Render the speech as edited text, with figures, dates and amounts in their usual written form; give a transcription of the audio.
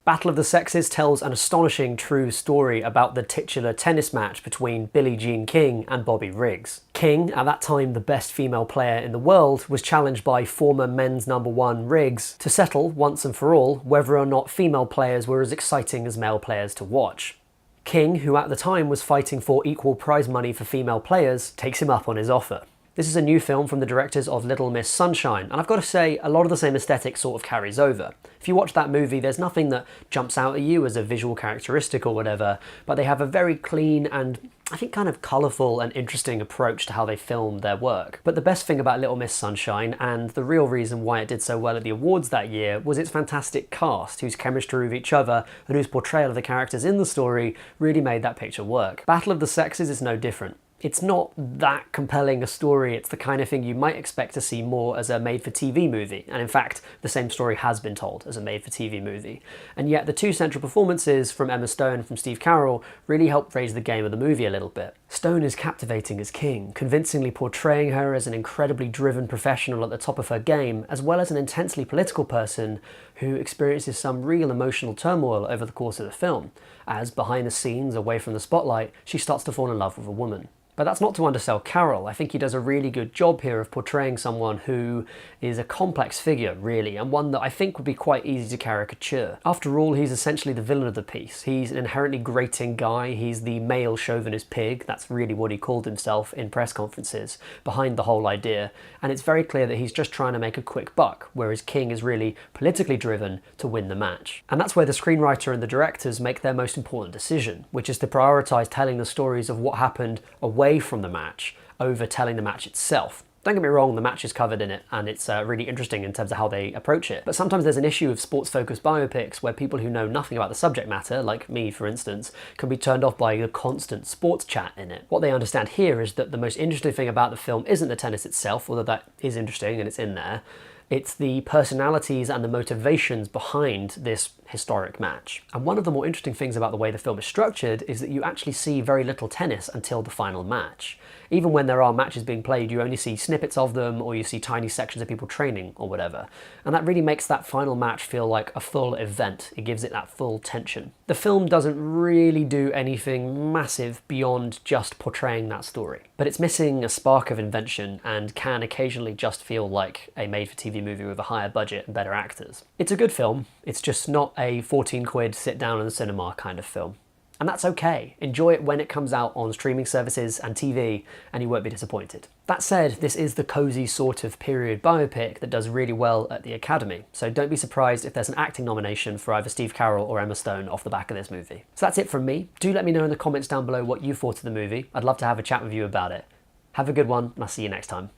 Battle of the Sexes tells an astonishing true story about the titular tennis match between Billie Jean King and Bobby Riggs. King, at that time the best female player in the world, was challenged by former men's #1 Riggs to settle, once and for all, whether or not female players were as exciting as male players to watch. King, who at the time was fighting for equal prize money for female players, takes him up on his offer. This is a new film from the directors of Little Miss Sunshine, and I've got to say, a lot of the same aesthetic sort of carries over. If you watch that movie, there's nothing that jumps out at you as a visual characteristic or whatever, but they have a very clean and, I think, kind of colourful and interesting approach to how they film their work. But the best thing about Little Miss Sunshine, and the real reason why it did so well at the awards that year, was its fantastic cast, whose chemistry with each other and whose portrayal of the characters in the story really made that picture work. Battle of the Sexes is no different. It's not that compelling a story, it's the kind of thing you might expect to see more as a made-for-TV movie, and in fact, the same story has been told as a made-for-TV movie. And yet the two central performances from Emma Stone and from Steve Carell really help raise the game of the movie a little bit. Stone is captivating as King, convincingly portraying her as an incredibly driven professional at the top of her game, as well as an intensely political person who experiences some real emotional turmoil over the course of the film, as behind the scenes, away from the spotlight, she starts to fall in love with a woman. But that's not to undersell Carell. I think he does a really good job here of portraying someone who is a complex figure, really, and one that I think would be quite easy to caricature. After all, he's essentially the villain of the piece. He's an inherently grating guy, he's the male chauvinist pig, that's really what he called himself in press conferences, behind the whole idea, and it's very clear that he's just trying to make a quick buck, whereas King is really politically driven to win the match. And that's where the screenwriter and the directors make their most important decision, which is to prioritise telling the stories of what happened away from the match over telling the match itself. Don't get me wrong, the match is covered in it and it's really interesting in terms of how they approach it. But sometimes there's an issue of sports-focused biopics where people who know nothing about the subject matter, like me for instance, can be turned off by the constant sports chat in it. What they understand here is that the most interesting thing about the film isn't the tennis itself, although that is interesting and it's in there. It's the personalities and the motivations behind this historic match. And one of the more interesting things about the way the film is structured is that you actually see very little tennis until the final match. Even when there are matches being played, you only see snippets of them, or you see tiny sections of people training or whatever. And that really makes that final match feel like a full event. It gives it that full tension. The film doesn't really do anything massive beyond just portraying that story. But it's missing a spark of invention and can occasionally just feel like a made-for-TV movie with a higher budget and better actors. It's a good film, it's just not a 14 quid sit down in the cinema kind of film. And that's okay. Enjoy it when it comes out on streaming services and TV, and you won't be disappointed. That said, this is the cozy sort of period biopic that does really well at the Academy, so don't be surprised if there's an acting nomination for either Steve Carell or Emma Stone off the back of this movie. So that's it from me. Do let me know in the comments down below what you thought of the movie. I'd love to have a chat with you about it. Have a good one, and I'll see you next time.